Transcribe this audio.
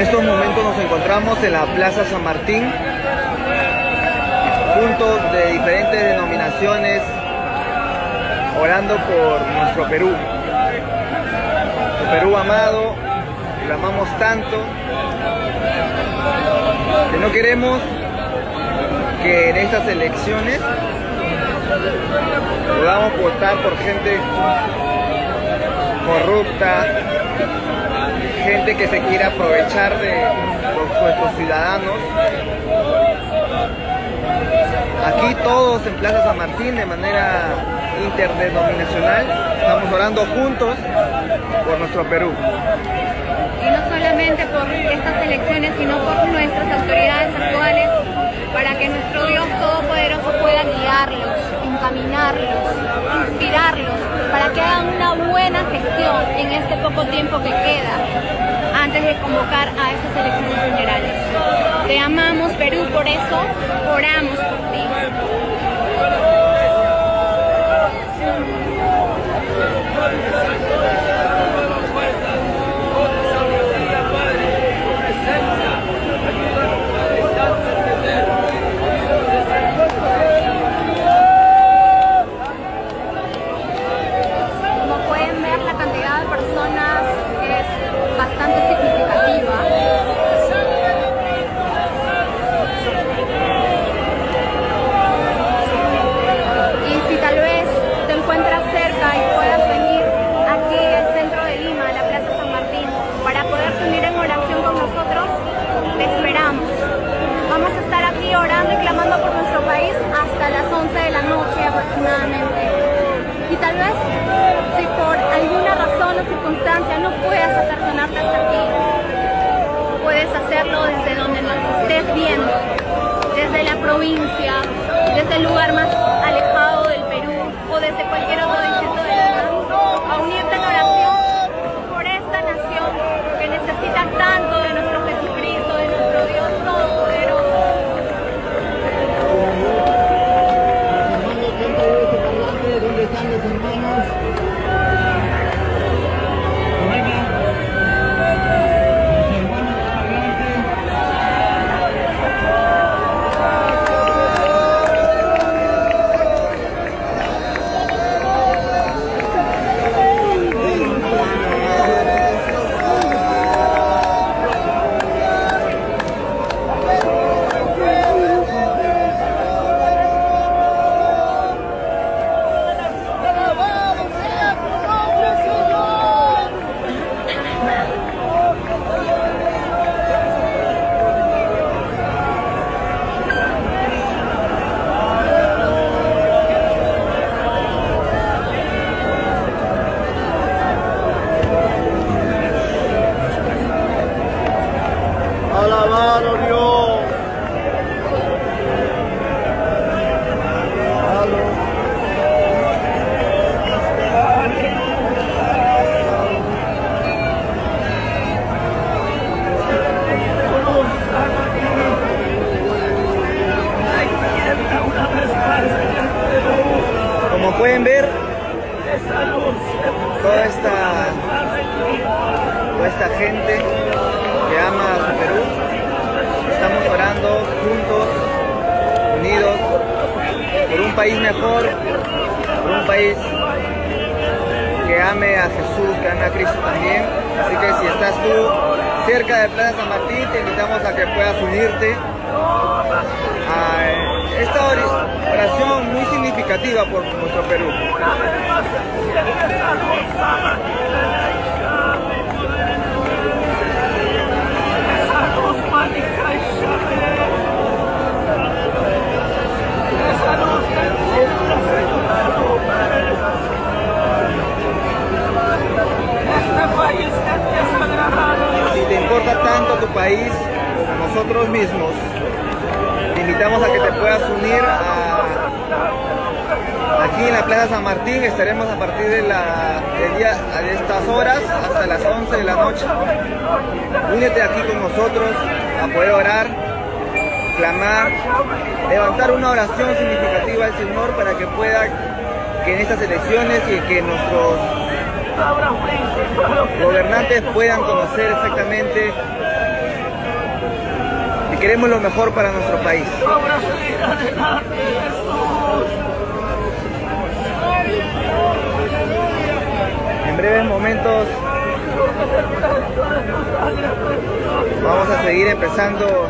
estos momentos nos encontramos en la Plaza San Martín, juntos de diferentes denominaciones, orando por nuestro Perú. Nuestro Perú amado, lo amamos tanto, que no queremos que en estas elecciones podamos votar por gente corrupta, gente que se quiera aprovechar de nuestros ciudadanos. Aquí todos en Plaza San Martín de manera interdenominacional estamos orando juntos por nuestro Perú. Y no solamente por estas elecciones, sino por nuestras autoridades actuales, para que nuestro Dios Todopoderoso pueda guiarlos, encaminarlos, inspirarlos, para que hagan una buena gestión en este poco tiempo que queda antes de convocar a estas elecciones generales. Te amamos, Perú, por eso oramos por ti. Como pueden ver, la cantidad de personas es bastante significativa. Y si tal vez te encuentras cerca y puedas venir aquí al centro de Lima, a la Plaza San Martín, para poderte unir en oración con nosotros, te esperamos. Vamos a estar aquí orando y clamando por nuestro país hasta las 11 de la noche aproximadamente. Y tal vez, si por alguna razón o circunstancia no puedas apersonarte hasta aquí, puedes hacerlo desde donde nos estés viendo, desde la provincia, desde el lugar más alejado del Perú o desde cualquier otro distrito del mundo, a unirte en oración por esta nación que necesita tanto de nuestro Jesucristo, de nuestro Dios Todopoderoso. ¿Dónde están los hermanos? Alabado Dios. Como pueden ver, toda esta gente que ama a su Perú, estamos orando juntos, unidos, por un país mejor, por un país que ame a Jesús, que ame a Cristo también. Así que si estás tú cerca de Plaza San Martín, te invitamos a que puedas unirte a esta oración muy significativa por nuestro Perú. Si te importa tanto tu país como nosotros mismos, te invitamos a que te puedas unir aquí en la Plaza San Martín. Estaremos a partir de estas horas hasta las 11 de la noche. Únete aquí con nosotros a poder orar, clamar, levantar una oración significativa al Señor para que pueda, que en estas elecciones y que nuestros gobernantes puedan conocer exactamente queremos lo mejor para nuestro país. En breves momentos vamos a seguir empezando